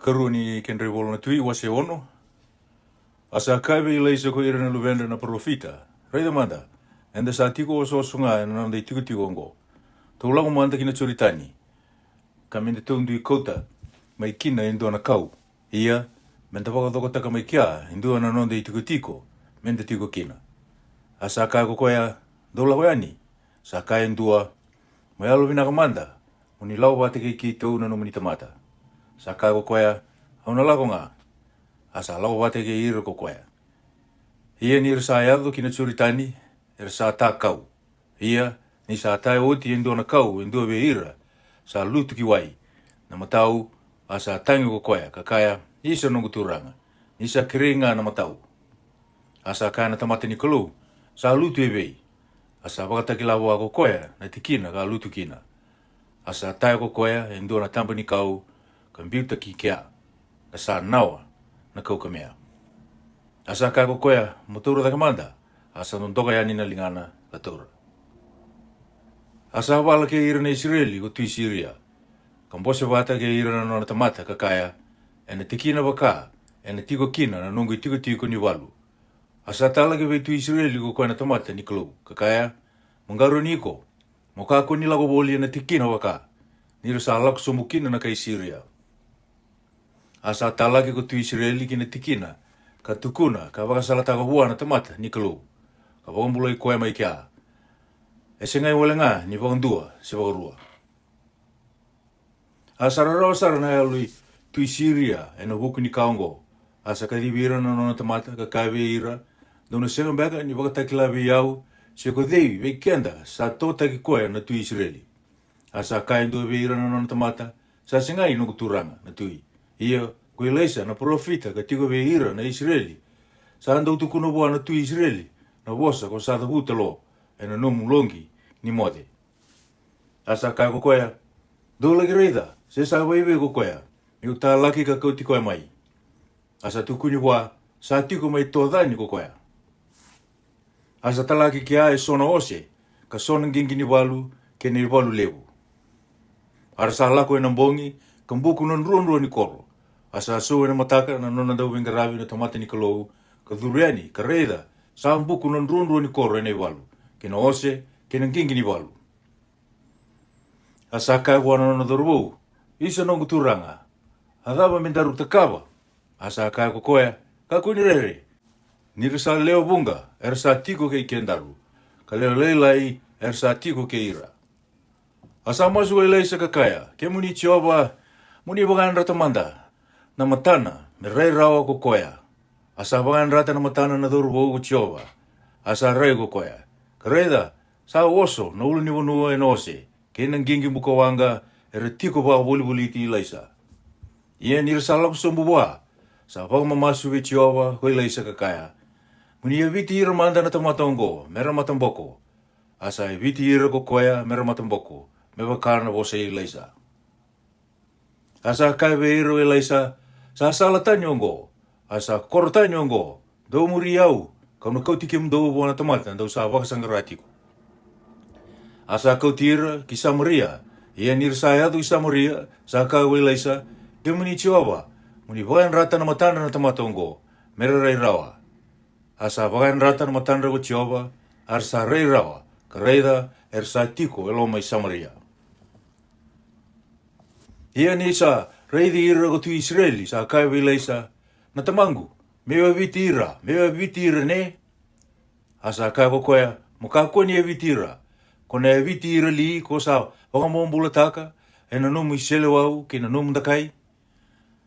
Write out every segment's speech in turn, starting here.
Karuni ken revolo na tui wase ono. Asa kaiwe ila isa ko ira na luvenda na profita. Reida manda. Enda sa tiko o sosunga na nanda tiko tiko ongo. Taulango manda kina tsuritani. Kamende taundu i kouta. Mai kina indoa na kau. Ia. Menda waka taka mai kia. Indoa na nanda i tiko tiko. Menda tiko kina. Asa kai ko koea. Dola hoiani. Sa kai indua. Mai alo vina kamanda. Muni lau wate ki tau na no muni tamata. Sa kai ko koea. Hauna lako ngā. Asa lau wate ke ira ko koea. Ia ni rasa yadu kina tsuritani. Rasa tā kau. Ia ni sa tae oti indoa na kau. Indoa ve ira. Sa lutu ki wai. Na matau. Asa tangi ko koea. Kakaya. Isa nungu turanga. Isa kiringa na matau. Asa kaya na tamata ni kalu. Sa lutu e vei. Asa wakataki lawa ko koea. Na tikina ka lutu kina. Asa tae ko koea. Indoa na tampa ni kau. Kambiuta ki kia. Na sa nawa. Na kau kamea. Asa kai ko koea. Motura da kamanda. Asa nondoka yani na lingana. Latura. Asa wala ke ira na Israeli. Ko tui Syria. Kambose wata ke ira na nona tamata kakaya. Ena tikina waka. Ena tiko kina na nungu tiko tiko ni walu. Asa tala ke vei tui Israeli ko koe na tamata ni klu. Kakaya. Mungaro niko. Mokako ni lago boli ena tikina waka. Nira sa lako somukina na kai Syria. Asa talaki ko tu Israeli kina tikina. Ka tukuna, ka wakasalata ka hua na tamata ni kalu. Ka wakambulai koe mai kia. E se ngai wale ngā ni wakandua se wakarua. Asa rarawa sara na alui tu Syria e na huku ni kaongo. Asa ka divira na nona tamata ka kaiwe ira. Dona senga mbeka ni wakatakila vi yau. Se ko dewi vei kenda sa tota ki koe na tu Israeli. Asa kai ndo ve ira na nona tamata. Sa se ngai nuku turanga na tui. Ia, koe leisa na profita ka tiko ve ira na Israeli. Sa andau tukuna boa na tu Israeli. Na wosa ko sa tahuta lo. E na nomu longi ni mode. Asa kai ko koea. Dola ki reida. Se sa waiwe ko koea. Miu tā laki ka kau tikoe mai. Asa tukuni boa. Sa tiko mai tōdani ko koea. Asa talaki ki a e sona ose. Ka sona ngingi ni walu. Ke ni walu lewu. Arasa lako e nambongi. Kambuku non ruan ni koro. Asa so na mataka na nona dau vingaravi na tamata ni kalou. Ka dhuriani, ka reida. Sa ambuku non ruan ni koro e nei walu. Kena ose, kena ngingi ni walu. Asa kai wana nona dharubu. Isa nongu turanga. Adhaba mendaru takawa. Asa kai ko koea. Ka kuni rere. Nira sa leo bunga. Era sa tiko ke ikendaru. Ka leo leilai. Era sa tiko ke ira. Asa masu e leisa kakaya. Ke muni tioba. Muni bagan rata manda. Na matana. Me rei rawa ko koea. Asa bagan rata na matana na dharubu ko tioba. Asa rei ko koea. Ka reida. Sa oso. Na ulu ni wanua e nose. Kena ngingi muka wanga. Era tiko ba wuli ti leisa. Ia nira sa laku sombuwa. Sa whamamasu e tioba. Hoi leisa kakaya. Muni e viti ira manda na tamatongo. Mera matamboko. Asa e viti ira ko koea. Mera matamboko. Me wakana wose e leisa. Asa kai ve iro e leisa. Sa salatani ongo. Asa korotani ongo. Dau muri au. Kau na kau tikim dau buona tamata. Dau sa wakasangaratiko. Asa kau tira ki Samaria. Ia nirsa yadu ki Samaria. Sa kau e leisa. Ke muni tioba. Muni wakan rata na matana na tamata ongo. Mera rei rawa. Asa wakan rata na matana ko tioba. Arsa rei rawa. Ka reida ersa tiko e loma i Samaria. Ia ni sa reidi ira ko tu Israeli sa kai leisa na tamangu. Mewa viti ira ne. Asa kai ko koea. Muka koni e viti ira. Kona e viti ira li ko sa wakamombula taka. E na nomu i sele wau ke na nomu dakai.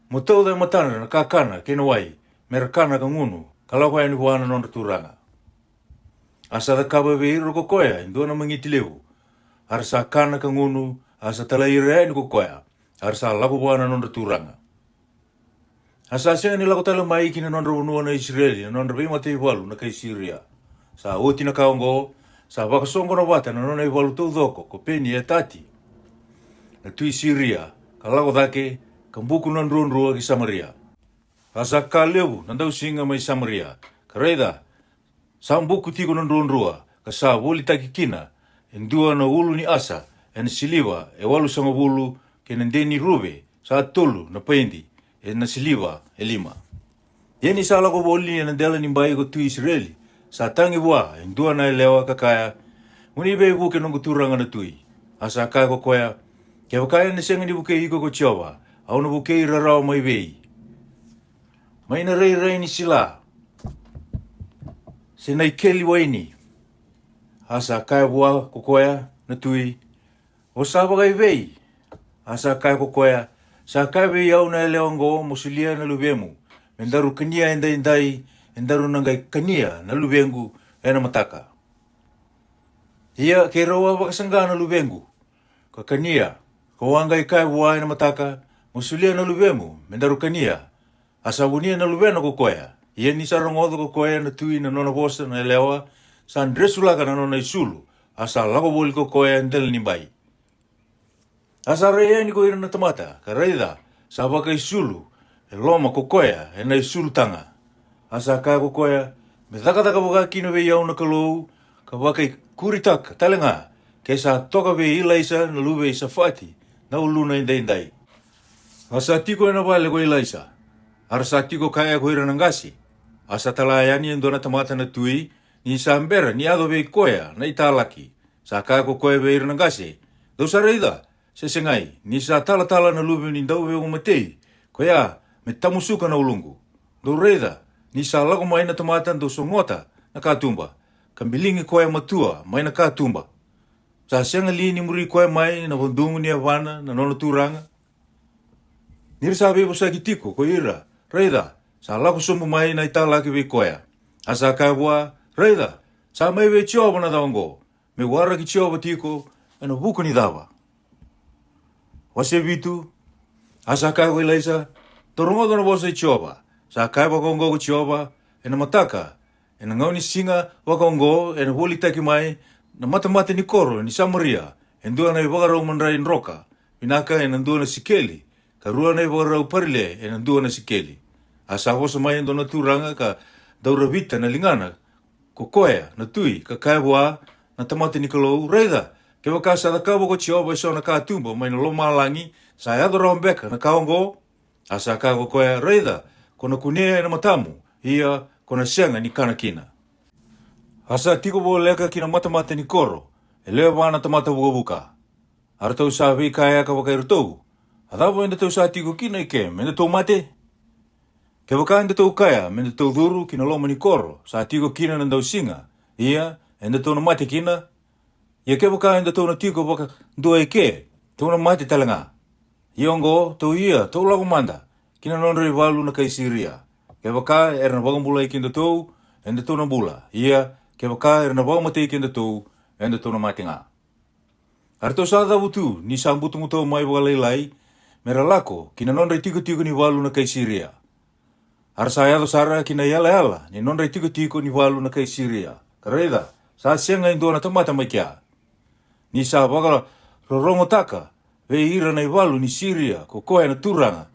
Mo tau da matana na kakana ke na wai. Mera kana ka ngunu. Kalau koea ni huana nona turanga. Asa da kaba ve ira ko koea. Indua na mangiti lewu. Arsa kana ka ngunu. Asa tala ira ni ko koea. Arsa laku buana nonda turanga. Asa sea ni laku tala mai kina nonda wanua na Israeli. Nonda bima te iwalu na kai Syria. Sa oti na kaongo. Sa wakasongo na wata na nona iwalu tau dhoko. Ko peni e tati. Na tui Syria. Ka laku dhake. Kambuku nonrua ki Samaria. Asa ka lewu. Nandau singa mai Samaria. Ka reida. Sa mbuku tiko nonrua. Ka sa woli taki kina. Indua na ulu ni asa. En siliwa. E walu sanga wulu. Kena deni rube, sa tolu na pendi, e na siliva e lima. Yeni sa lako boli na dela ni bai ko tu Israeli. Sa tangi wa ndua na lewa kakaya. Muni be buke nongo turanga na tui. Asa kai ko koya. Ke wakaya na senga ni buke iko ko chova. Au na buke rarao mai vei. Mai na rei ni sila. Se nai keli waini. Asa kai wa ko koya na tui. O sa bagai vei. Asa kai ko koya. Sa kai vei au na leongo musilia na lubemu. Mendaru kania endai, endaru nangai kania na lubengu e na mataka. Ia ke rawa wakasanga na lubengu. Ka kania, ka wangai kai wai na mataka, musulia na lubemu, mendaru kania. Asa wunia na lubena ko koya. Ia ni sarangodo ko koya na tui na nona bosa na lewa, san dresulaka na nona isulu, asa lako boli ko koya endel ni bai. Asa rea ni ko ira na tamata, ka reida, sa baka isulu, e loma ko koya, e na isulu tanga. Asa kai ko koya, me takataka waka kino ve iau na kalou, ka waka kuritaka, talenga, ke sa toka ve ilaisa na luwe isa fati, na uluna indai. Asa tiko e na wale ko ilaisa, arasa tiko kaya ko ira nangasi, asa talayani endo na tamata na tui, ni sa ambera, ni ado ve koya, na italaki, sa kai ko koya ve ira nangasi, dosa reida, se sengai, ni sa tala na luwe ni ndau ve umatei, koya, me tamusuka na ulungu. Do reida, ni sa lako mai na tamatan do songota na katumba. Kambilingi koe matua mai na katumba. Sa sianga li ni muri koe mai na wandungu ni awana na nono turanga. Niri sa bebo sa kitiko ko ira. Reida, sa lako somu mai na italaki ve koea. Asa kaibua, reida, sa mai ve chioba na dawango. Me wara ki chioba tiko, na buka ni dawa. Wase vitu, asa kaibua ilaisa, torongodo na bosa i chioba. Sa kai wakongo ko chioba, e na mataka. E na ngauni singa wakongo, e na huli taki mai, na mata ni koro, ni Samaria. E ndua na i wakarau manrai nroka. Pinaka e na ndua na sikeli. Ka rua na i wakarau parile, e na ndua na sikeli. Asa hosa mai endo na turanga ka daura vita na lingana. Ko koea, na tui, ka kai wa, na tamata ni kalou, reida. Ke waka sa dakabo ko chioba iso na katumba, mai na loma langi, sa yado raumbeka na kaongo. Asa kai ko koea, reida. Kona kunea na matamu, ia kona sianga ni kanakina. Asa tiko bo leka kina mata ni koro, e lea wana tamata buka. Aratau sa vei kaya ka waka iratou. Adabo enda tau sa tiko kina ike, menda tau mate. Ke waka enda tau kaya, menda tau dhuru kina loma ni koro, sa tiko kina na ndau singa. Ia, enda tau na mate kina. Ia ke waka enda tau na tiko waka dua ike, tau na mate talenga. Iongo, tau ia, tau lago manda. Kina nonre walu na kai Siria. Ke waka na wagambula i kinda tau, enda tau na bula. Ia, ke waka na wagamate i kinda tau, enda tau na matinga. Arto sa wutu, ni sambutu mutau mai walailai, mera lako, kina nonre tiko ni walu na kai Siria. Arsa yado sara kina yala, ni nonre tiko ni walu na kai Siria. Kareda, sa sianga indo na tamata mai kia. Ni sa wakala rorongo taka, ve ira na walu ni Siria, ko koe na turanga.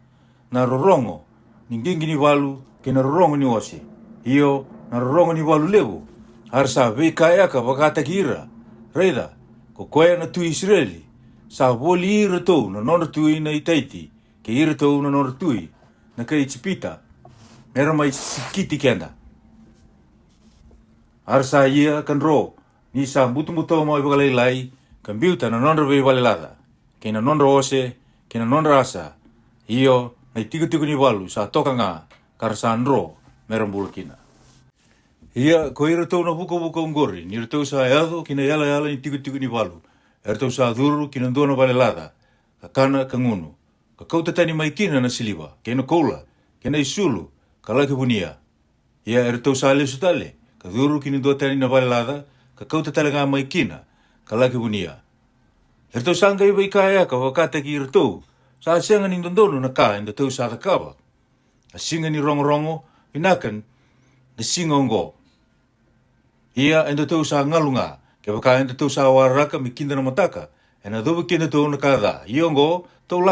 Na rorongo, ni gingi ni walu, ke na rorongo ni osi. Iyo, na rorongo ni walu lewu. Harsa vei kayaka wakata ki ira. Reida, ko koea na tui Israeli. Sa woli ira tau na nona tui na itaiti. Ke ira tau na nona tui. Na kai chipita. Mera mai sikiti kenda. Harsa ia kan ro. Ni sa mutu mai wakalailai. Kan biuta na nona vei walilada. Ke na nona ose, ke na nona asa. Iyo, na tiko ni walu sa toka nga karsa nro merambula kina. Ia, ko ira tau na buka ungori, ni ira tau sa eado kina yala ni tiko ni walu. Ira tau sa dhuru kina ndona walelada, ka kana ka ngunu. Ka kauta tani mai kina na siliva, ke na koula, ke na isulu, ka laki bunia. Ia, ira tau sa lesu tale, ka dhuru kina ndona tani na walelada, ka kauta tale nga mai kina, ka laki bunia. Ira tau sa ngai wai kaya ka wakata ki ira tau, sa sianga ni ndondono na ka enda tau sa takaba. A singa ni rongo, inakan na singa ongo. Ia enda tau sa ngalunga, ke waka enda tau sa waraka mi kinda na mataka, ena dobu kinda tau na kada. Iongo, tau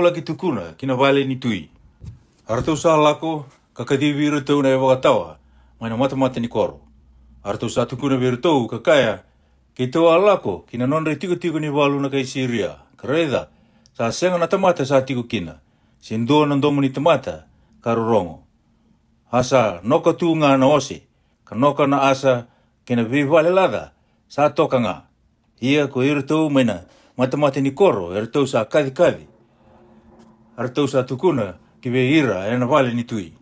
laki tukuna, kina vale ni tui. Ara tau sa lako, kakadiwi ira tau na e wakatawa, mai na mata ni koro. Ara tau sa tukuna vira tau, kakaya, ke tau alako, kina nonre tiko ni walu na kai Siria. Kareda, sa senga na tamata sa tiko kina. Sindoa na domo ni tamata, karorongo. Asa noka tu ngā na ose, ka noka na asa kena vivale lada, sa toka ngā. Ia ko ira tau maina matamata ni koro, ira tau sa kadhi. Ira tau sa tukuna ki ve ira ena vale ni tui.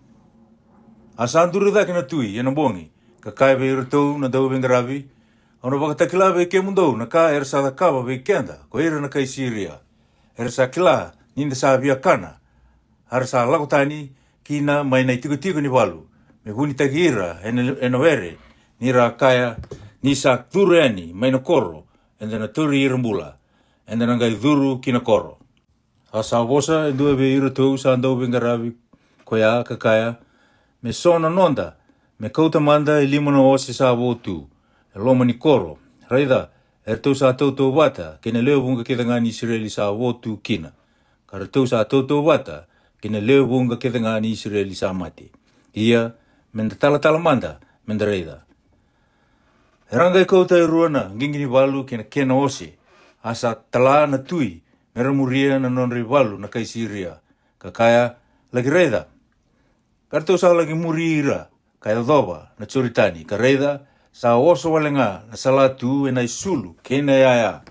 Asa anduru dhaki na tui, ena bongi, ka kai ve ira tau na dau vengaravi, ona wakatakila ve ke mundou na ka ira sa dhakawa ve kenda, ko ira na kai siria. Ira sa kila, ninda sa via kana, ira sa lakotani, kina mai nei tiku ni walu. Me huni taki ira, ena were, nira kaya, nisa thureani, mai na koro, enda na turi ira mbula, enda na ngai dhuru kina koro. Asa wosa, endua ve ira tau sa andau vengaravi, koya, kakaya, me sona nonda, me kauta manda i limona ose sa wotu, e loma ni koro, raida, tau sa tautou wata, kena leo vunga keda ngani Israeli sa wotu kina. Kara tau sa tautou wata, kena leo vunga keda ngani Israeli sa mati. Ia, menda tala manda, menda reida. Rangai kauta e ruana, ngingini walu kena ose, asa tala na tui, mera muria na nonri walu na kai siria. Kakaya, lagi reida. Kartau sa lagi muri ira, kaya dhoba na choritani. Ka reida, sa oso walenga na salatu e na isulu, kena yaya.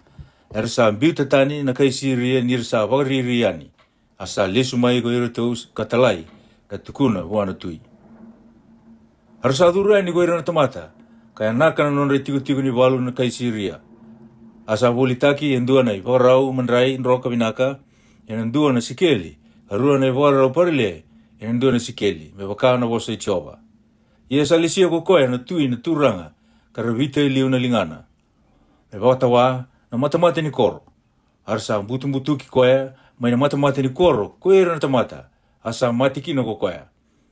Era sa mbiuta tani na kai siria nira sa wagaririani. Asa lesu mai ko ira tau katalai, ka tukuna wana tui. Harus adura ni ko ira na tamata, kaya naka na nonre tiku ni walu na kai siria. Asa volitaki endua na iwarau manrai nroka vinaka, endua na sikeli, arua na iwarau parile, endua na sikeli, me wakao na wosa ichova. Ia sa lisia ko koe na tui na turanga, karavita iliu na lingana. Me watawa na matamata ni koro. Arsa mbutu ki koe, mai na matamata ni koro, koe ira na tamata, asa matikino ko koe.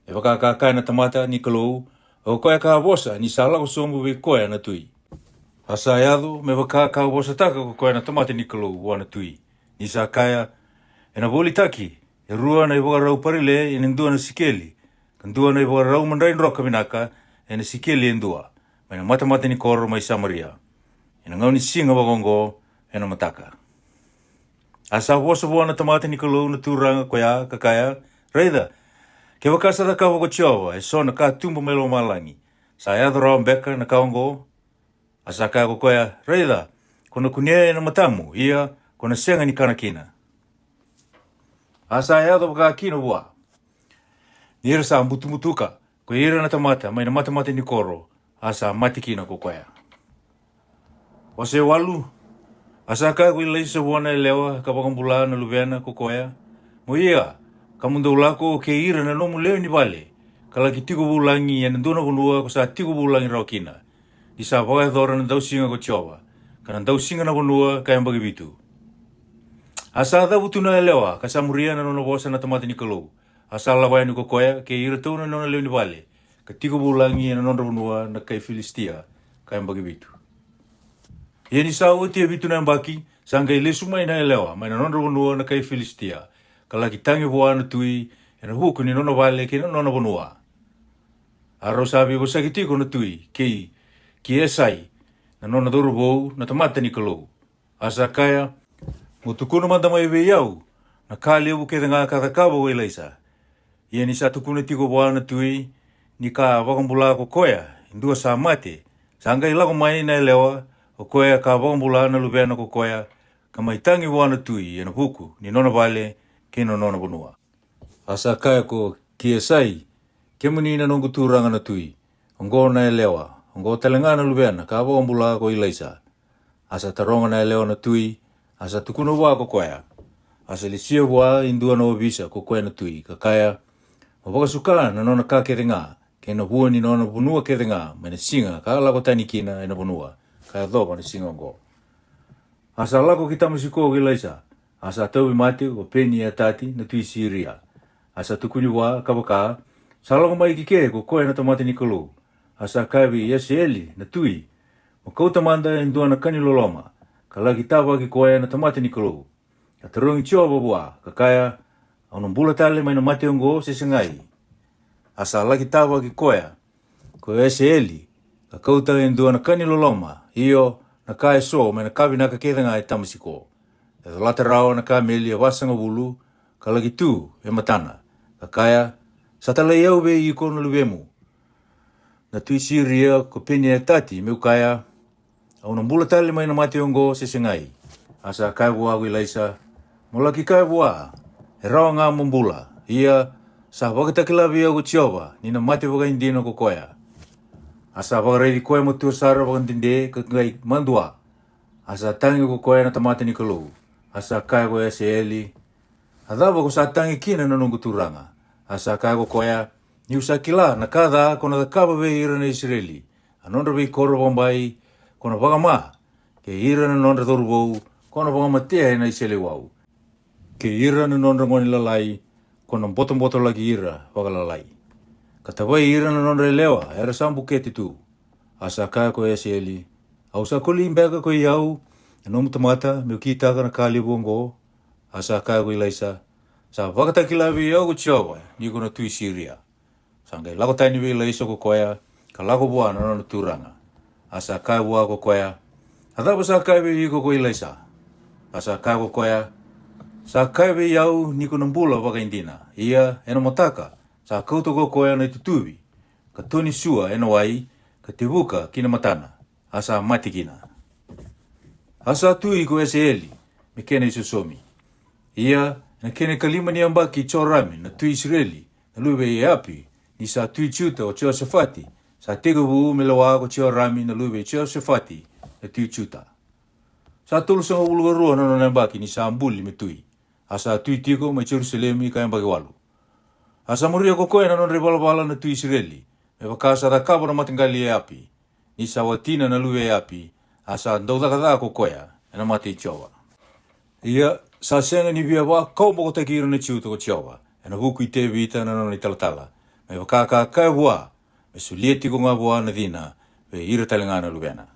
E wakakakai na tamata ni kalou, o koe ka wosa ni sala ko sombu we koe na tui. Asa yadu me wakaka wosa taka ko koe na tamata ni kalou wana tui. Ni sa kaya, e na voli taki, e rua na iwagarau parile e ndua na sikeli. Kandua na iwagarau mandrai nroka minaka, e na sikeli e ndua. Mai na matamata ni koro mai Samaria. E na ngau ni singa wagongo, e na mataka. Asa wosa wana tamata ni kalou na turanga koea kakaya, reida, ke wakasa da kawa ko chiova, e so na ka tumbo melo malangi. Sa yadu rao mbeka na kaongo, asa kaya ko koea, reida, kona kunia na matamu, ia, kona senga ni kanakina. Asa yadu waka kino wa. Nira sa mbutu-mbutuka, ko ira na tamata, mai na matamata ni koro, asa matikina ko koea. Wase walu, asa kaya ko ilaisa wana elewa, kapakambula na luveana ko koea. Mo ia, kamunda ulako ke ira na nomu leo ni vale, kalaki tiku bulangi ya nduna kunua ko sa tiku bulangi rao kina. Isa waka dhora na dau singa ko chova, kana dau singa na kunua kaya mbagi bitu. Asa dhabu tuna elewa, kasamuria na nono bosa na tamata ni kalou. Asa lawai ni ko koea, ke ira tau na nona leo ni vale, ka tiku bulangi ya nona kunua na kai Filistia, kaya mbagi bitu. Ia ni sa uti bitu na mbaki, sanga ilesu mai na elewa, mai na nona kunua na kai Filistia. Kalaki tangi buana tui, e na huku ni nona vale ke nona bonua. Aro sabi ko sakitiko na tui, ki esai, na nona doro bou, na tamata ni kalou. Asa kaya, mo tukuna manda mai ve iau, na kali abu ke ngā katakaba o ilaisa. Ia ni sa tukuna tiko buana tui, ni ka wakambula ko koea, indua sa mate, sa angai lako mai na elewa, o koea ka wakambula na lubeana ko koea, ka mai tangi buana tui, e na huku, ni nona vale, ke nona bonua. Asa kaya ko kiesai, ke muni na nongu turanga na tui, ongo na elewa, ongo talenga na lubeana, ka wakambula ko ilaisa. Asa taronga na elewa na tui, asa tukuna wa ko koea. Asa lisia wa indua na obisa ko koea na tui, ka kaya, mawakasuka na nona ka kerenga, ke na hua ni nona bonua kerenga, mai na singa, ka lako tani kina e na bonua, kaya dhoba na singa ongo. Asa lako ki tamasiko o ilaisa, asa tau mate o peni a tati na tui siria. Asa tukuni wa kabaka, sa lako mai kike ko koe na tamata ni kalou. Asa kaiwi Yesieli na tui, mo kauta manda indua na kani loloma, ka laki tawa ki koe na tamata ni kalou. Ka tarungi chioba bua, ka kaya, au nambula tale mai na mate ongo se sengai. Asa laki tawa ki koe, ko Yesieli, ka kauta indua na kani loloma, iyo na kai so mai na kawi naka ketanga e tamasiko. E lata rao na ka meli a wasanga wulu, ka lagi tu e matana. Ka kaya, sa tala iau be i kono luwemu. Na tui siria ko penia e tati meu kaya, au na mbula tali mai na mate ongo se sengai. Asa kai bua wi laisa, mola ki kai bua, e rawa ngā mbula. Ia, sa wakatakilawi au chiova, ni na mate waka indino ko koya. Asa wakareidi koe mo tua sara wakantinde ka ngai mandua. Asa tangi ko koe na tamate ni kalou. Asa kai ko ese eli. Adhawa ko sa tangi kina na nungu turanga. Asa kai ko koea. Ni usakila na kada kona da kaba ve ira na Israeli. Anondra ve koro bombai. Kona wakama. Ke ira na nondra torubou. Kona wakama tea na Israeli wau. Ke ira na nondra ngoni lalai. Kona boto lagi ira wakalalai. Katawai ira na nondra lewa. Era sambu keti tu. Asa kai ko ese eli. Au sa kuli imbega ko iau. Nomu tamata, meu ki taka na kali bongo, asa kai ko ilaisa, sa wakatakilawi iau ko chiawa, ni kona tui siria. Sangai lako taini we ilaisa ko koea, ka lako bua na nona turanga. Asa kai bua ko koea, hadapa sa kai we iko ko ilaisa. Asa kai ko koea, sa kai we iau ni kona mbula waka indina. Ia, ena motaka, sa kauto ko koea na tutuwi, ka toni sua ena wai, ka te buka kina matana, asa mati kina. Asa tui ko ese eli, me kene isosomi. Ia, na kene kalima ni ambaki chorami na tui Israeli, na luwe e api, ni sa tui chuta o chio sefati, sa tega vuu me lawa ko chorami na luwe chio sefati, na tui chuta. Sa tolu sanga ulugarua na nona ambaki ni sa ambuli me tui. Asa tui tiko me Jerusalemi ka ambaki walu. Asa muria ko koe na nona rebalabala na tui Israeli, me wakasa da kaba na matingali e api, ni sa watina na luwe e api, asa ndodakada ko koea, ena mate i chiowa. Ia, sa senga ni via wa, kau moko te kira na chiuta ko chiowa, ena huku i te vita na nona i talatala, me wakaka kai hua, me sulieti ko ngā hua na dina, ve ira talinga na luwena.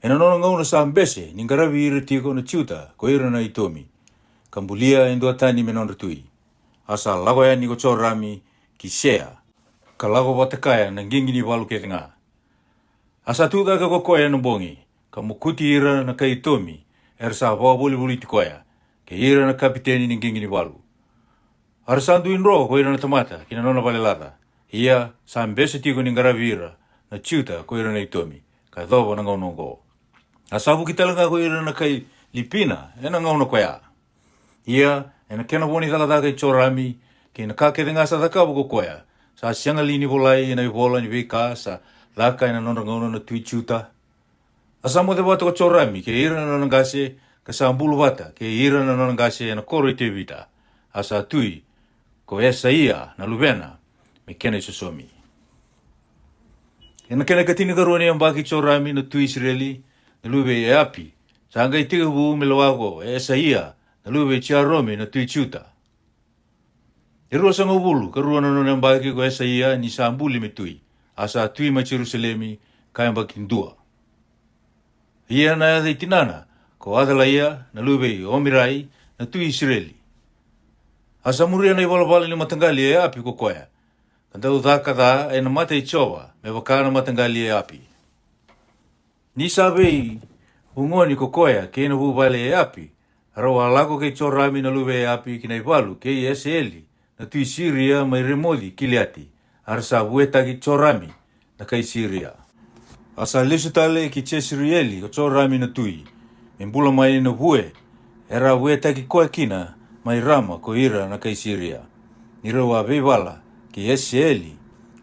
Ena nona ngauna sa mbese, ningarawi ira tiko na chiuta, ko ira na itomi, kambulia endua tani me nona tui. Asa lago ya ni ko chorami, ki sea, ka lago watakaya na ngingi ni walu ke ngā. Asa tuda ka kokoya no bongi, ka mukuti ira na kaitomi, sa wabuli ti koya, ke ira na kapiteni ni ngingi ni walu. Arsandu inro ko ira na tamata, kina nona vale lata. Ia, sa mbese tiko ni ngarawi ira, na chiuta ko ira na itomi, ka dhobo na ngaunongo. Asa buki talanga ko ira na kai lipina, ena ngauna koya. Ia, ena kena woni talata kai chorami, ke na kakete nga sa takabu ko koya, sa sianga lini volai ena vola ni veka sa laka ina nona ngauna na tui chuta. Asa mo te wata ko chorami, ke ira na nona ngase, ka sa ambulu wata, ke ira na nona ngase ena koro i te vita. Asa tui, ko esa ia na luvena, me kena isosomi. Ena kena katini karuani ambaki chorami na tui Israeli, na luwe e api, sa angai tika buu me lawago, esa ia, na luwe chiaromi na tui chuta. E rua sanga uvulu, karuana nona ambaki ko esa ia, ni sa ambuli me tui. Asa tui ma Jerusalemi kaya mbakindua. Ia na ia tinana, ko adala ia na luwe omirai na tui Israeli. Asa muria na iwalawala ni matangali e api ko koea. Kantau dhaka e na mate i chowa, me wakana matangali e api. Ni sabei ungoni ko koea ke na vuvale e api, rawa lako ke chorami na luwe e api kina iwalu ke i ese eli, na tui Siria mai remodi kiliati. Arsa vueta ki chorami na kai Siria. Asa lesu tale ki Chesrieli ko chorami na tui. Mbula mai na vue, era vueta ki koe kina mai rama ko ira na kai Siria. Nirawa veivala ki Esieli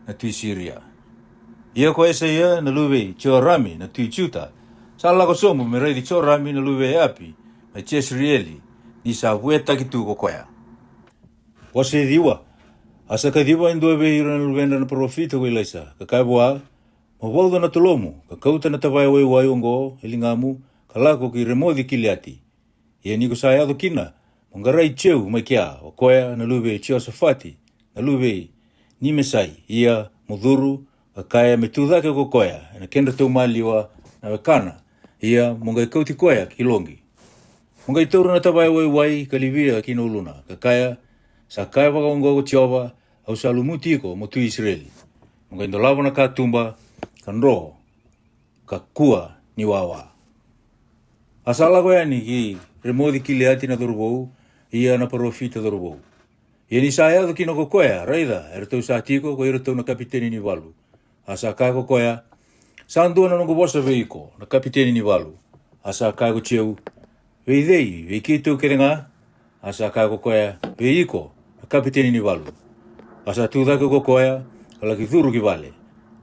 na tui Siria. Ia ko esa ia na luwe chorami na tui chuta. Sa lako somu me reidi chorami na luwe api mai Chesrieli ni sa vueta ki tu ko koea. Wase diwa. Asa ka diwa indua be ira na luwenda na profita ko ilaisa. Ka kaibua, mawauda na tulomu, ka kauta na tawai wai ongo, elingamu, ka lako ki remodi kiliati. Ia niko sa yado kina, mongarai cheu mai kia, o koea na luwe chio safati, na luwe ni mesai, ia mudhuru, ka kaya me tudhake ko koea, na kenda tau maliwa na wekana, ia mongai kauti koea ki longi. Mongai taura na tawai wai ka livia ki nuluna, ka kaya, sa kaya waka ongo ko chioba, au sa lumuti ko mo tui Israeli. Mga indolawa na katumba, kan roho, ka kua ni wawa. Asala ko yani ki remodi kiliati na turubou, ia na parofita dorobou. Ia ni sa ea kino ko koea, raida, tau sa tiko ko tau na kapiteni ni walu. Asa kai ko koea, sa andua na nongo bosa veiko, na kapiteni ni walu. Asa kai ko cheu, veidei, veikito kerenga, asa kai ko koea, veiko, na kapiteni ni walu. Asa tudako ko koea, ala ki thuru ki vale.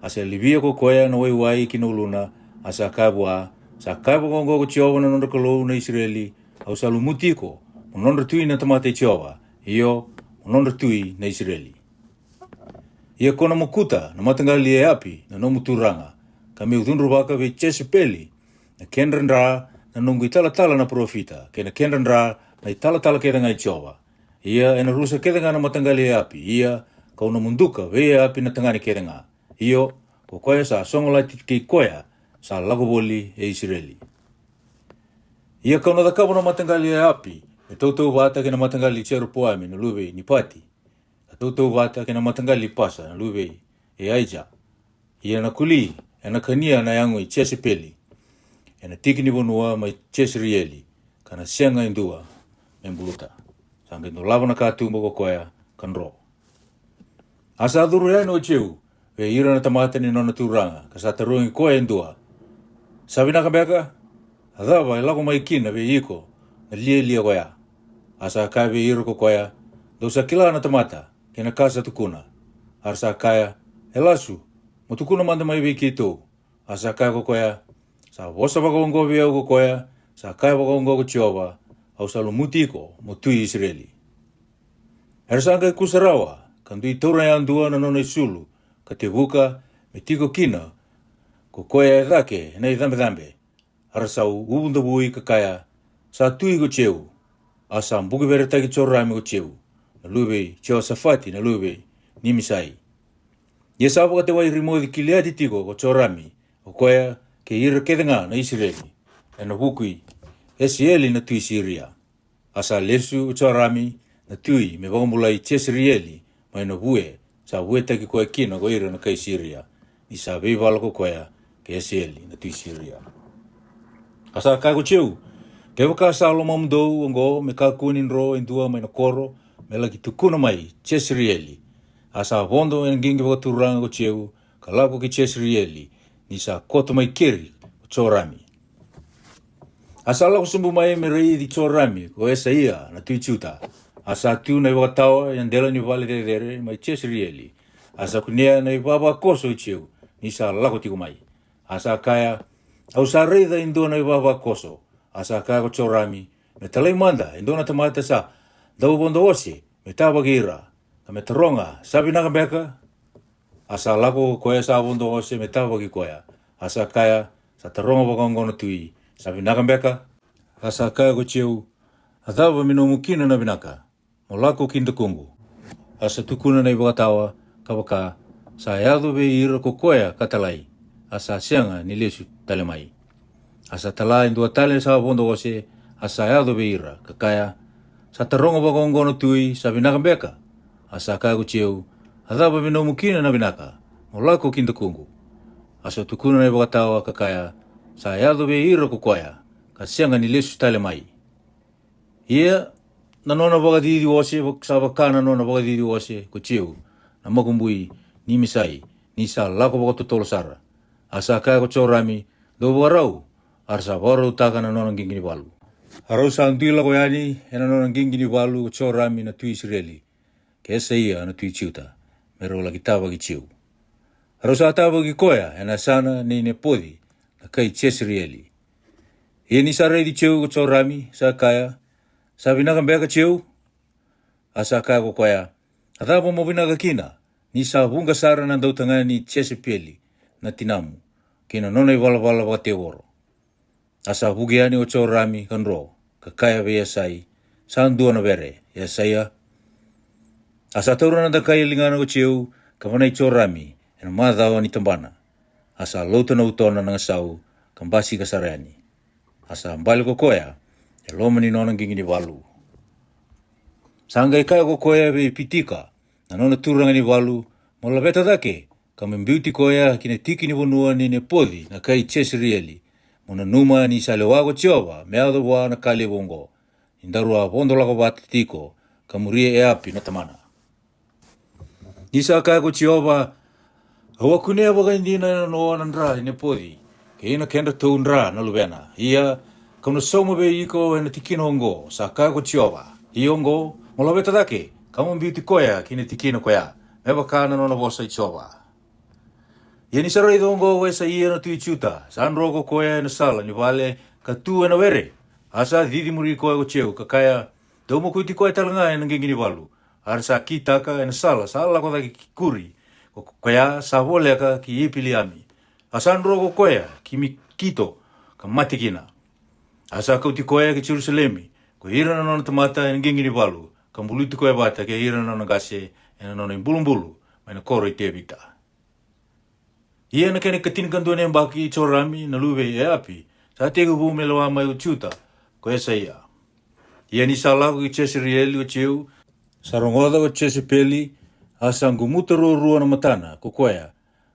Asa libia ko koea na wai ki no luna, asa kabua, sa kaipo kongo ko Jehova na nonda kalou na Israeli, au sa lumutiko, nonda tui na tamate Jehova, iyo nonda tui na Israeli. Ia kona mokuta na matangali e api na nomu turanga, ka meu thunru waka ve Jezebeli, na kendrandra na nungu itala na profita, ke na kendrandra na itala kedanga i Jehova. Ia ena rusa kedanga na matangali e api, ia kauna munduka ve e api na tangani kedanga. Iyo, ko koea sa songola ki koea, sa lagoboli e Israeli. Ia kauna dakapo na matangali e api, e tautau vata ke na matangali Jeroboami na luwe ni pati. Ka tautau vata ke na matangali pasa na luwe e Aija. Ia na kuli, e na kania na yango i Jezebeli, e na tiki ni vonua mai Jezreeli, ka na sianga indua me mbuluta. Sanga ino lava na kātumba ko koea kanro. Asa adhuru ya no cheu, ve ira na tamata ni nona turanga, ka sa taruangi koea indua. Sabi na kabeka, adhava lago mai kina ve iko, na lia koea. Asa kai ve ira ko koea, dosa kila na tamata, kena kasa tukuna. Arsa kaya, elasu, mo tukuna manda mai ve kito. Asa kai ko koea, sa vosa wakaongo ve au ko koea, sa kai wakaongo ko Jehova, au sa lumutiko mo tui Israeli. Ersanga kusarawa, kandui taura ya andua na nona isulu, ka te vuka me tiko kina, ko koea e dhake na i dhambe. Arasau ubunda bui ka kaya, sa tui ko cheu, asa mbuki vere taki chorami ko cheu, na luwe Jehoshaphat na luwe Nimisai. Yesa ka te wai rimodi Gileadi tiko ko chorami, ko koea ke ira kedenga na Israeli, e na hukui, Esieli na tui Syria. Asa lesu chorami na tui me wangmulai Jezreeli, mai na vue, sa vue taki koe kina ko ira na kai Syria, ni sa veivala ko koea ke Esieli na tui Syria. Asa kai ko cheu, ke waka sa alo mamdou ongo me ka kunin ro indua mai na koro, me laki tukuna mai Jezreeli. Asa vondo en gingi waka turanga ko cheu, ka lako ki Jezreeli, ni sa koto mai kiri ko chorami. Asa ala ko sumbu mai me rei di chorami ko Esaia na tui chuta. Asa tu na iwa tawa yan dela ni vale de dere mai Jezreeli. Asa kunia na iwa koso i cheu ni sa lako tiko mai. Asa kaya au sa rei da indo na iwa koso. Asa kaya ko chorami me talai manda indo na tamata sa dawa bondo osi me tawa gira. Ka me taronga sabi na kabeka. Asa lako koea sa bondo osi me tawa ki koea. Asa kaya sa taronga wakongo na tui. Sabi nakambeka, asa kaya ko cheu, adhawa mino mukina na binaka, mo lako kinda kungu. Asa tukuna na ibakatawa, kawaka, sa yado be ira ko koea katalai, asa sianga ni lesu talemai. Asa tala indua tale sa bondo ose, asa yado be ira, kakaya, sa taronga wakongo na tui, sabi nakambeka, asa kaya ko cheu, adhawa mino mukina na binaka, mo lako kinda kungu. Asa tukuna na ibakatawa, kakaya, sa yado be ira ko koea, ka sianga ni lesu tale mai. Ia, na nona wakadidi ose, sa wakana nona wakadidi ose, ko cheu, na makumbui, ni misai, ni sa lako wakatotolo sara. Asa kaya ko chorami, do warau, arsa warau taka na nona gingini walu. Arau sa antui lako yani, na nona gingini walu ko chorami na tui Israeli, ke Esaia na tui chiuta, mero laki tawa ki cheu. Arau sa tawa ki koea, na sana ni ne podi, kai Jezreeli. Ia ni sa rei di cheu ko chorami, sa kaya, sa vinaka mbeka cheu, asa kaya ko koea, atapa mo vinaka kina, ni sa bunga sara na dautanga ni Jezebeli, na tinamu, kina nona i wala waka te woro. Asa hugeani o chorami kanro, ka kaya ve Esai, sa andua na vere, Esaia. Asa taura na da kaya lingana ko cheu, ka vanai chorami, ena madhawa ni tambana. Asa lauta na utona ng sau, kambasi kasarani. Asa mbali ko koea, e loma ni nonang gingini walu. Sangay kaya ko koea be pitika, na nona turanga ni walu, mo labeta dake, kamembiuti koea kine tiki ni vonua ni ne podi na kai Jezreeli, mo na numa ni sa lewago Jehova, meado wa na kale wongo, indarua vondo lako wate tiko, ka murie e api na tamana. Nisa kai ko Jehova, hawa kunea waka indina no anandra ine podi, ke ina kenda tau ndra na luvena. Ia, kauna soma be iko ina tikino ongo, sa kai ko Jehova. Ia ongo, molawe tadake, kama mbiuti koya kine tikino koya, mewa kana nona vosa i Jehova. Ia ni sarai dongo wesa ia na tui chuta, san rogo koya ina sala ni vale ka tu ina were. Asa didi muri koya ko cheu, kakaya domo kuti koya talanga ina ngengini walu. Arsa kitaka ina sala ko taki kuri. Koya sa vole ka ki ipili ami. Asan rogo koya ki mi kito ka matikina. Asa kauti koya ki Jerusalemi, ko ira na nona tamata ina ngengini walu. Ka mbuluti koya bata ke ira na nona gase ina nona imbulumbulu, maina koro i te vita. Ia na kene katini kantua ne mbaki i chorami na luwe e api, sa tegu bume loa mai uchuta, ko esa ia. Ia ni salaku ki Cheserieli o cheu, sarongoda o Chesipeli, asa ngumuta rua na matana, ko koea,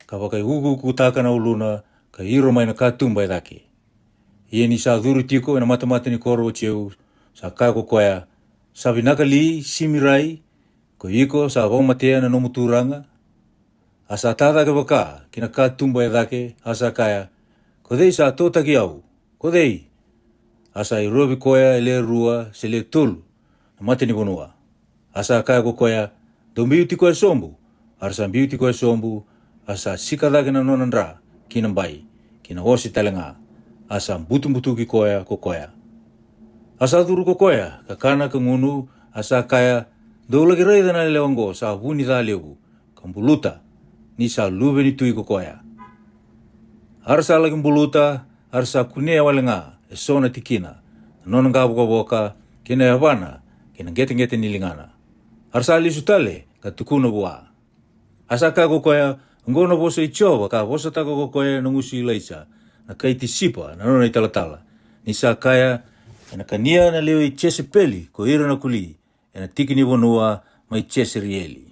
ka wakai huku kutaka na uluna, ka hiro mai na katumba e dake. Ia ni sa dhuru tiko na matamata ni koro o cheu, sa kai ko koea, sa vinaka li simirai, ko iko sa waumatea na nomuturanga, asa tada ke waka, kina katumba e dake, asa kaya, ko dei sa totaki au, ko dei, asa i rovi koea e le rua, se le tolu, na mate ni bonua. Asa kaya ko koea, do mbiuti koe sombu, arsa mbiuti koe sombu, asa sika dake na nonandra, kina mbai, kina hosi talenga, asa mbutu ki koea ko koea. Asa duru ko koea, kakana ka ngunu, asa kaya, do lagi reida na lewango, sa vuni da lewu, kambuluta, ni sa lube ni tui ko koea. Arsa lagi mbuluta, arsa kunea walenga, e sona tikina, nonanga buka boka, kina yavana, kina ngete nilingana. Arsa alisutale, ka tukuna bua. Asa ka ko koea, ngona bosa i chova, ka bosa taka ko koea nangusi ilaisa, na kaiti sipa, na nona italatala. Ni sa kaya, ena kania na leo i Chesipeli, ko ira na kuli, ena tikini bonua, mai Cheserieli.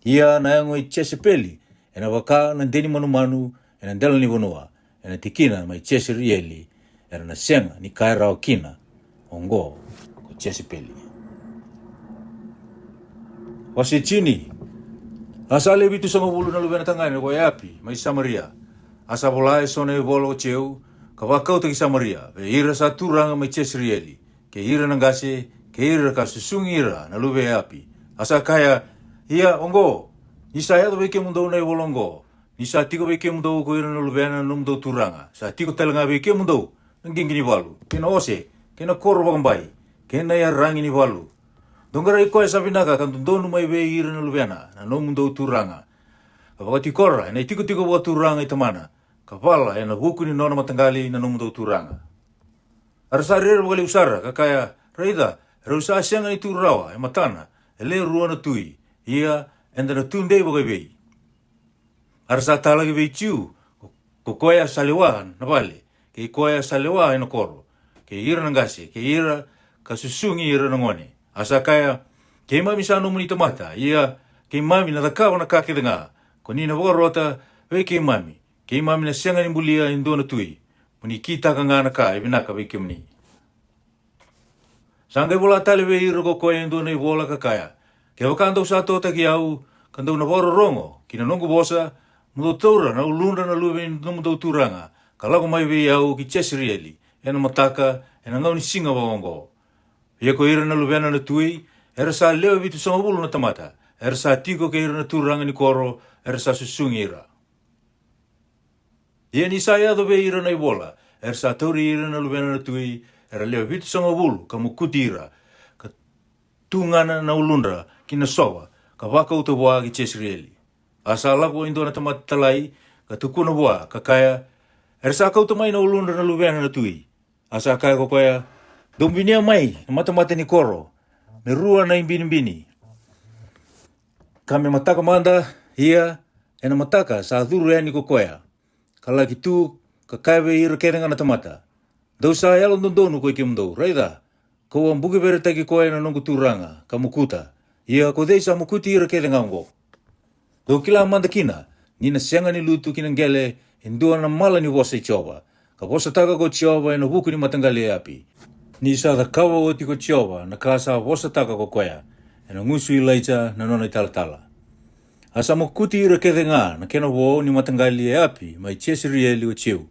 Ia na yango i Chesipeli, ena waka na deni manu, ena ndela ni bonua, ena tikina mai Cheserieli, ena na senga ni kaira o kina, ongo ko Chesipeli. Wasi chini, asa le bitu sama bulu na lubena tangani ko yapi, mai Samaria. Asa volai sone volo cheu, ka wakau taki Samaria, ve ira sa turanga mai Cheserieli, ke ira nangase, ke ira ka susungi ira na lube yapi. Asa kaya, ia ongo, isa ya do beke mundo na volongo, isa tiko beke mundo ko ira na lubena na mundo turanga, sa tiko talanga beke mundo, ngingini walu, kena ose, kena koro bakambai, kena ya rangi ni walu. Dongara iko esa vinaka kan donu mai be ira na lubena, na no mundo turanga. Wakati kora, ena tiko wa turanga itamana, kapala ena buku ni nona matangali na no mundo turanga. Arsa rere wakali usara, kakaya, reida, reusa asyanga ni turawa, matana, ele rua na tui, ia, enda na tunde wakai bei. Arsa talagi bei chiu, ko koya salewa na vale, ke koya salewa ena koro, ke ira nangase, ke ira kasusungi ira nangone. Asa kaya, ke mami sa no munita mata, ia, ke mami na takawa na kake denga, ko nina wakarota, we ke mami na sianga ni mulia indo na tui, muni kita ka ngana ka, ebinaka we ke muni. Sangay bola tali we ira ko koya indo na ibola kakaya, ke wakando sa tota ki au, kando na waro rongo, kina nongo bosa, mudo taura na ulunda na lube no mudo turanga, kalago mai we au ki Cheserieli, ena mataka, ena ngau ni singa wawongo. Ia ko ira na lubena na tui, era sa leo vitu sama bulu na tamata, era sa tiko ke ira na turanga ni koro, era sa susungi ira. Ia ni saya do be ira na ibola, era sa tauri ira na lubena na tui, era leo vitu sama bulu, ka mukuti ira, ka tungana na ulundra, kina sowa, ka waka utaboa ki Cheserieli. Asa lapo indo na tamata talai, ka tukuna boa, ka kaya, era sa kauta mai na ulundra na lubena na tui. Asa kaya ko kaya, dombinia mai, na mata ni koro, me rua na imbini. Kame mataka manda, ia, ena mataka, sa dhuru eni ko koea. Kala ki tu, ka kaiwe ira kerenga na tamata. Dau sa yalo ndondonu ko ike mdou, raida, ko ang buki bere taki koea na nongu turanga, ka mukuta. Ia, ko dei sa mukuti ira kerenga ngo. Dau kila manda kina, nina sianga ni lutu kina ngele, indua na mala ni wasa i choba. Ka wasa taka ko choba ena buku ni matangali api. Ni sa the kawa o tiko Jehova na kasa wosa taka ko koea. E na ngusu I laita na nona I talatala. Asa mo kuti ira kethe ngā na kena wo ni matangali e api mai tiesiri e liu chiu.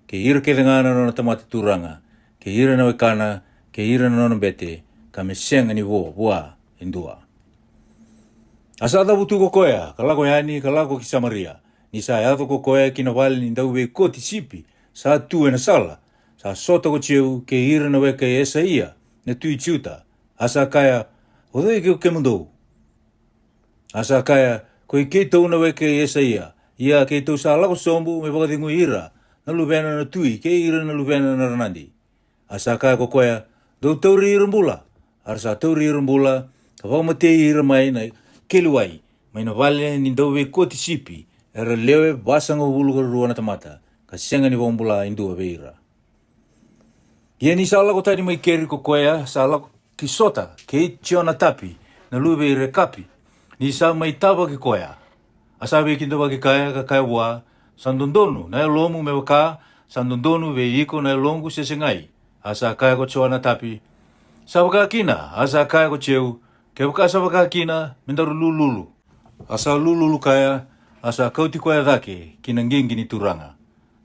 Ke ira kethe ngā na nona tamata turanga. Ke ira na wekana, ke ira na nona bete, ka me senga ni wo, wā, indua. Asa ata wutu ko koea, ka lako yani, ka lako ki Samaria. Ni sa e ato ko koea ki na wale ni dauwe koti sipi, sa tu e na sala. Sa sota ko chiu, ke ira na weka e esa ia, na tui chiuta. Asa kaya, hodoi ke o kemundou. Asa kaya, ko I kei tau na weka e esa ia. Ia kei tau sa lako sombu, me wakatingu ira, na luvena na tui, ke ira na luvena na ranandi. Asa kaya ko koea, dou tauri ira mbula. Arsa tauri ira mbula, ka waumatei ira mai na keluai, mai na wale ni dauwe koti sipi, era lewe basanga hulu ka rua na tamata, ka senga ni waumbula indua veira. Ia ni sa lako tani mai keri ko koea, sa lako ki sota, ke tiona tapi, na luwe ira kapi, ni sa mai taba ki koea. Asa we kintawa ki kaya ka kaya wa, sandondonu, na lomu me waka, sandondonu we iko na longu sesengai. Asa kaya ko tiona tapi, sa waka kina, asa kaya ko cheu, ke waka sa waka kina, mendaru lululu. Asa lululu kaya, asa kauti koea dhake, kina ngengi ni turanga.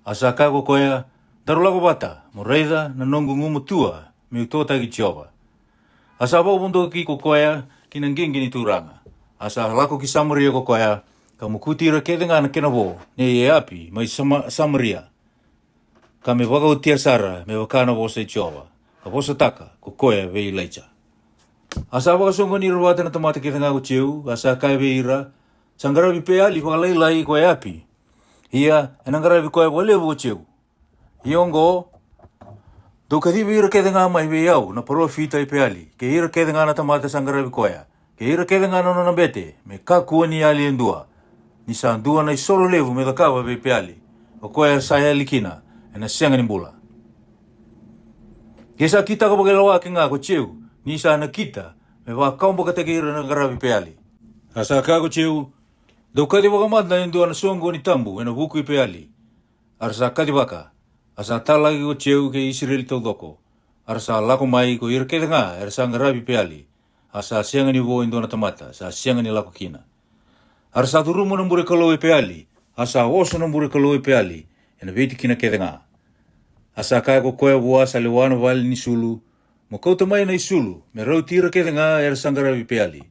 Asa kaya ko koea, daru lako bata, mo reida na nongu ngumu tua, me utota ki Jehova. Asa wabundo ki ko koea, kina ngengi ni turanga. Asa lako ki Samaria ko koea, ka mukuti ira kethenga na kena wo, ne e api, mai Samaria. Ka me waka o tia sara, me wakana wosa I Jehova. Ka wosa taka, ko koea vei leita. Asa waka songo ni rawata na tamata kethenga ko chiu, asa kai vei ira, sangaravi pe ali waka leilai ko e api. Ia, enangaravi koea walevu ko chiu. Iongo, do kadibi ira kethenga mai vei au, na parofita I pe ali, ke ira kethenga na tamata sangaravi koea. Ke ira kethenga na nona bete, me kakua ni ali endua. Ni sa ndua na isoro levu me dakawa vei pe ali. O koea saya likina, ena senga ni mbula. Kesa kita ka bagelawa ke ngā ko chiu, ni sa na kita, me wa kaumbo ka teke ira na ngaravi pe ali. Asa ka ko chiu, do kadi waka matna endua na songo ni tambu, ena wuku I pe ali. Arsa kadi waka, asa talagi ko chiu ke Israeli tau doko. Arsa lako mai ko ira kethenga, arsa ngaravi pe ali. Asa senga ni wo endua na tamata, sa senga ni lako kina. Arsa turumu na mbure kaloi pe ali, asa oso na mbure kaloi pe ali, ena veiti kina kethenga. Asa kaya ko koea wua sa lewana wale ni sulu, mo kauta mai na isulu, me rau tira kethenga era sangaravi pe ali.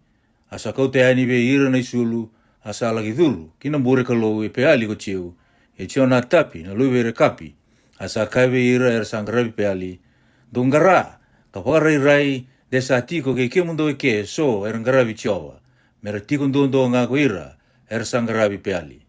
Asa kauta yani ve ira na isulu, asa lagi dhulu, kina mbure kaloi pe ali ko chiu, e tiona tapi na luwe re kapi, asa kaya ve ira era sangaravi pe ali, dongara, ka wakarai rai, desa tiko ke kemundo ke so era ngaravi Jehova, mera tiko ndondo ngā ko ira, era sangaravi pe ali.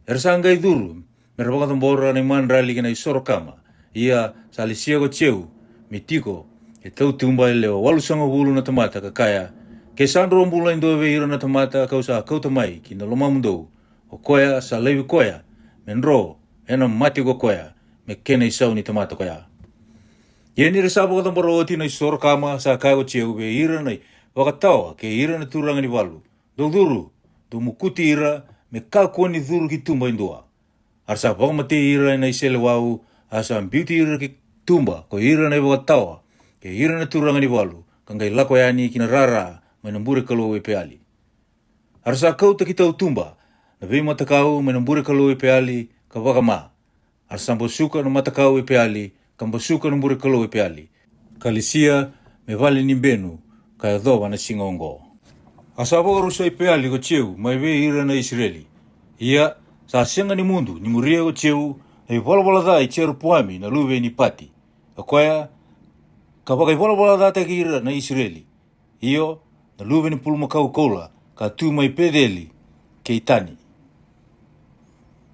Era sangai dhulu, mera wakatambora na iman rali kena isoro kama, ia sa lisia ko chiu, mi tiko, e tau tumba I leo, walu sanga hulu na tamata ka kaya, ke sandro mbula indo ve ira na tamata kausa kauta mai, ki na loma mundou, o koea sa lewi koea, menro, ena mati ko koea, me kena isau ni tamata koea. Ia ni resa wakatambora o tina isoro kama, sa kaya ko chiu, ve ira na wakatawa, ke ira na turanga ni walu, do dhuru, do mukuti ira, me kakua ni dhuru ki tumba indua. Arsa wakamate ira na isele wau, asa beauty ira ki tumba, ko ira na wakatawa, ke ira na turanga ni walu, kangai lako yani kina rara, mai na mbure kaloi pe ali. Arsa kauta ki tau tumba, na vei matakau mai na mbure kaloi pe ali, ka wakama. Arsa mbosuka na matakau pe ali, ka mbosuka na mbure kaloi pe ali. Kalisia, me vale ni benu, ka yadhowa na singongo. Asa wakarusa pe ali ko chiu, mai vei ira na Israeli. Ia, sa senga ni mundu, ni muria ko chiu, e wala dha I cheru puami na luwe ni pati. A koea, ka wakai wala dha te ki ira na Israeli. Iyo, na luwe ni pulumakau kola, ka tu mai pedeli, ke itani.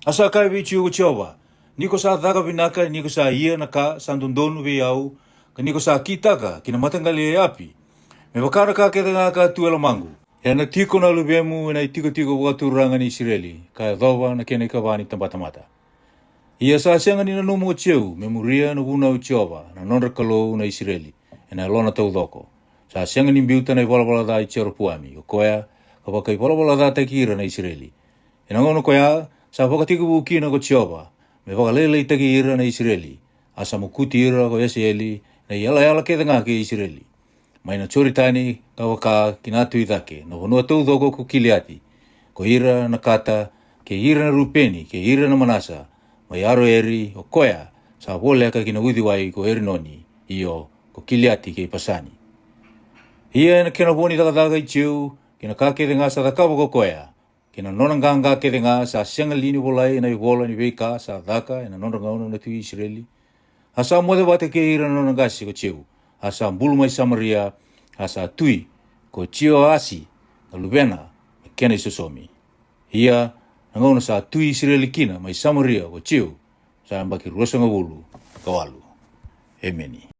Asa kai vi chiu ko Jehova, niko sa dhaka vinaka, niko sa ia na ka, sandondonu vi au, ka niko sa kitaka, kina matangali e api. Me wakara ka kethenga ka tu elamangu. E na tiko na lubemu, e na tiko wakaturanga ni Israeli, ka dhawa na kena ikawani tamata. Ia sa senga ni na numu o chiu, me muria na wuna o Jehova, na nonra kalou na Israeli, e na lona tau dhoko. Sa senga ni mbiuta na wala dha I cheru puami, o koea, ka wakai wala dha te ki ira na Israeli. E na ngono koea, sa wakatiko wukina ko Jehova, me wakalele I te ki ira na Israeli, asa mukuti ira ko Israeli, na yala ke nga ke Israeli. Mai na choritani kawaka kinatu idake, no honua tau dhoko ko kiliati, ko ira na kata, ke ira na rupeni, ke ira na manasa, mai aro eri o koea, sa wole aka kina udhiwai ko eri noni, iyo ko kiliati ke pasani. Ia na kena woni daga I chiu, kina kake de nga sa dakawa ko koea, kina nonanganga ke de nga sa sianga lini wolai na iwola ni weika sa daka, ina nonanganga na tu Israeli. Asa mode wate ke ira nonangasi ko chiu, asa mbulu mai Samaria, asa tui, ko chio asi, na lubena, kena isosomi. Ia, nangona sa tui Israeli kina mai Samaria ko chiu, sa ambaki rosanga wulu, kawalu. Ameni.